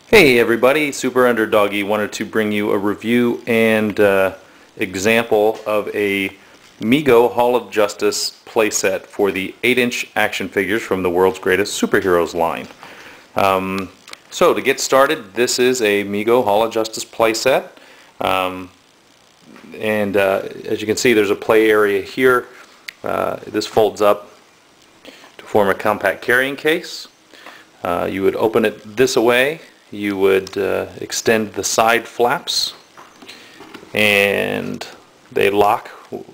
Hey everybody, Super Underdoggy wanted to bring you a review and example of a Mego Hall of Justice playset for the 8-inch action figures from the world's greatest superheroes line. So to get started, this is a Mego Hall of Justice playset. As you can see, there's a play area here. This folds up to form a compact carrying case. You would open it this way. You would extend the side flaps, and they lock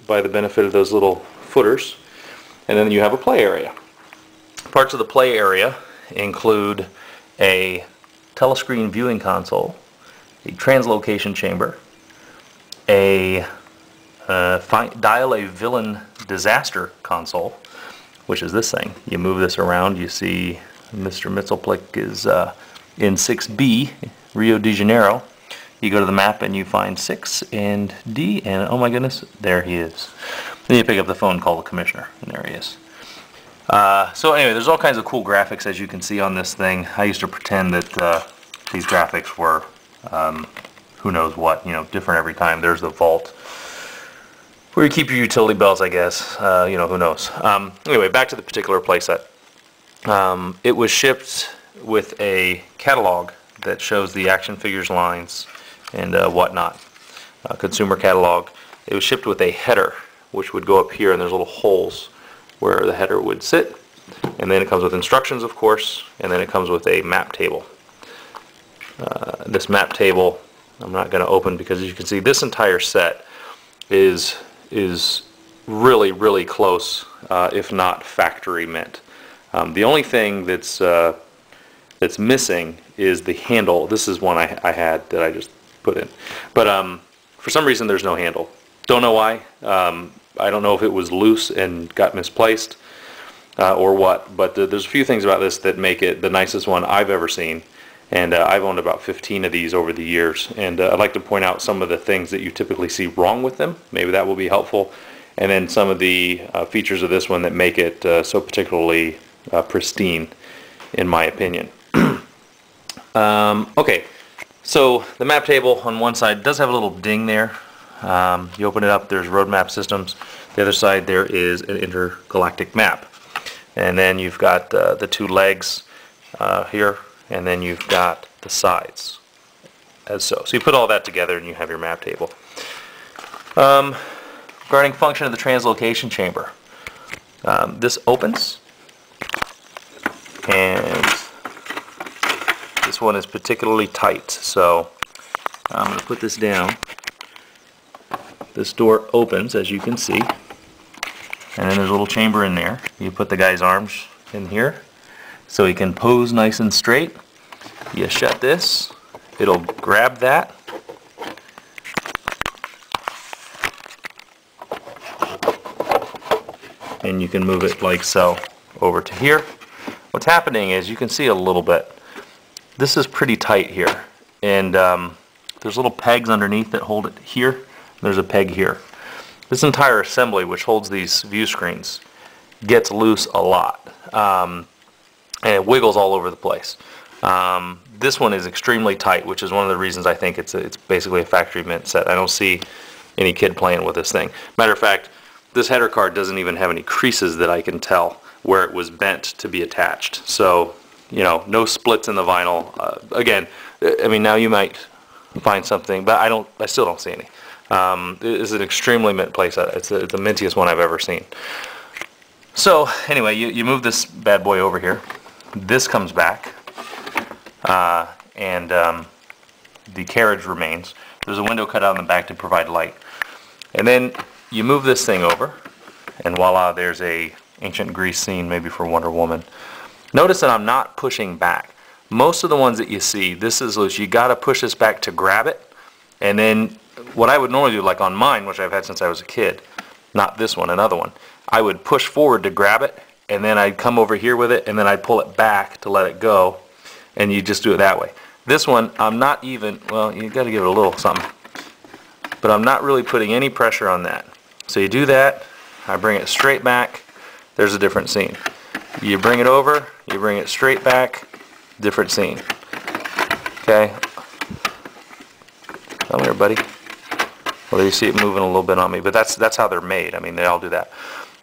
by the benefit of those little footers, and then you have a play area. Parts of the play area include a telescreen viewing console, a translocation chamber, a dial a villain disaster console, which is this thing. You move this around, you see Mr. Mitzelplick is in 6B, Rio de Janeiro. You go to the map and you find 6 and D, and oh my goodness, there he is. Then you pick up the phone and call the commissioner, and there he is. So anyway, there's all kinds of cool graphics, as you can see on this thing. I used to pretend that these graphics were who knows what, different every time. There's the vault where you keep your utility belts, I guess. Who knows. Anyway, back to the particular playset. It was shipped with a catalog that shows the action figures lines and whatnot. Consumer catalog. It was shipped with a header, which would go up here, and there's little holes where the header would sit. And then it comes with instructions, of course, and then it comes with a map table. This map table I'm not going to open because, as you can see, this entire set is really, really close, if not factory mint. The only thing that's missing is the handle. This is one I had that I just put in, but for some reason there's no handle. Don't know why. I don't know if it was loose and got misplaced or what, but there's a few things about this that make it the nicest one I've ever seen, and I've owned about 15 of these over the years, and I'd like to point out some of the things that you typically see wrong with them. Maybe that will be helpful, and then some of the features of this one that make it so particularly pristine, in my opinion. Okay, so the map table on one side does have a little ding there. You open it up, there's roadmap systems. The other side there is an intergalactic map. And then you've got the two legs here, and then you've got the sides as so. So you put all that together and you have your map table. Regarding function of the translocation chamber, this opens, and this one is particularly tight, so I'm going to put this down. This door opens, as you can see, and then there's a little chamber in there. You put the guy's arms in here so he can pose nice and straight. You shut this, it'll grab that, and you can move it like so over to here. What's happening is, you can see a little bit, this is pretty tight here, and there's little pegs underneath that hold it here. There's a peg here. This entire assembly, which holds these view screens, gets loose a lot, and it wiggles all over the place. This one is extremely tight, which is one of the reasons I think it's basically a factory mint set. I don't see any kid playing with this thing. Matter of fact, this header card doesn't even have any creases that I can tell where it was bent to be attached. So, no splits in the vinyl. Again, I mean, now you might find something, but I still don't see any. It's an extremely mint playset. It's the mintiest one I've ever seen. So anyway, you move this bad boy over here. This comes back, and the carriage remains. There's a window cut out in the back to provide light. And then you move this thing over, and voila, there's a ancient Greece scene, maybe for Wonder Woman. Notice that I'm not pushing back. Most of the ones that you see, this is loose. You got to push this back to grab it, and then what I would normally do, like on mine, which I've had since I was a kid, not this one, another one, I would push forward to grab it, and then I'd come over here with it, and then I'd pull it back to let it go, and you just do it that way. This one, I'm not even, well, you got to give it a little something, but I'm not really putting any pressure on that. So you do that, I bring it straight back, there's a different scene. You bring it over, you bring it straight back, different scene. Okay. Come here, buddy. Well, there you see it moving a little bit on me, but that's how they're made. I mean, they all do that.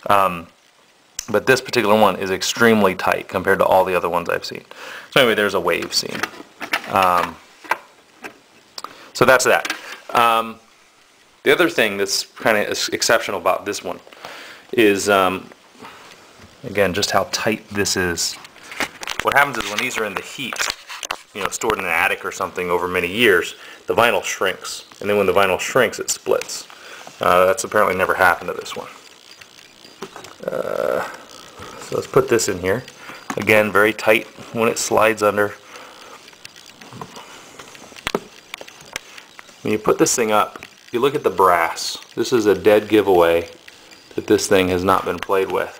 But this particular one is extremely tight compared to all the other ones I've seen. So anyway, there's a wave scene. So that's that. The other thing that's kind of exceptional about this one is, again, just how tight this is. What happens is when these are in the heat, you know, stored in an attic or something over many years, the vinyl shrinks. And then when the vinyl shrinks, it splits. That's apparently never happened to this one. So let's put this in here. Again, very tight when it slides under. When you put this thing up, you look at the brass. This is a dead giveaway that this thing has not been played with.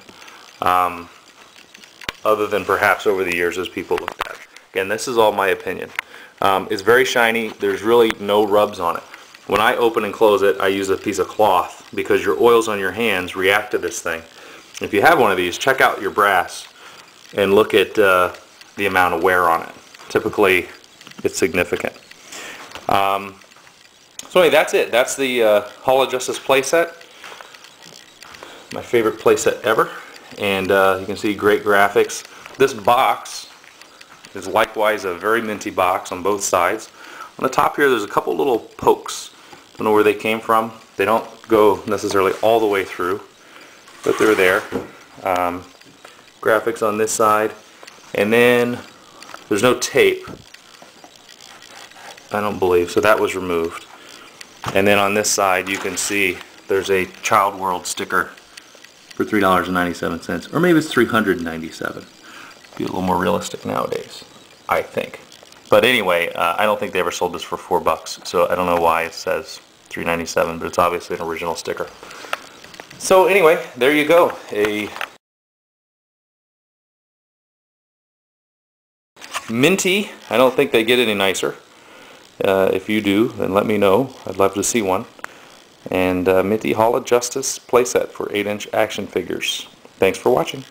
Other than perhaps over the years as people looked at it. Again, this is all my opinion. It's very shiny. There's really no rubs on it. When I open and close it, I use a piece of cloth because your oils on your hands react to this thing. If you have one of these, check out your brass and look at the amount of wear on it. Typically, it's significant. So anyway, that's it. That's the Hall of Justice playset. My favorite playset ever. And you can see great graphics. This box is likewise a very minty box on both sides. On the top here, there's a couple little pokes. Don't know where they came from. They don't go necessarily all the way through, but they're there. Graphics on this side. And then there's no tape, I don't believe, so that was removed. And then on this side, you can see there's a Child World sticker for $3.97, or maybe it's $397. Be a little more realistic nowadays, I think. But anyway, I don't think they ever sold this for $4, so I don't know why it says $3.97, but it's obviously an original sticker. So anyway, there you go. A minty. I don't think they get any nicer. If you do, then let me know. I'd love to see one. And minty Hall of Justice playset for 8-inch action figures. Thanks for watching.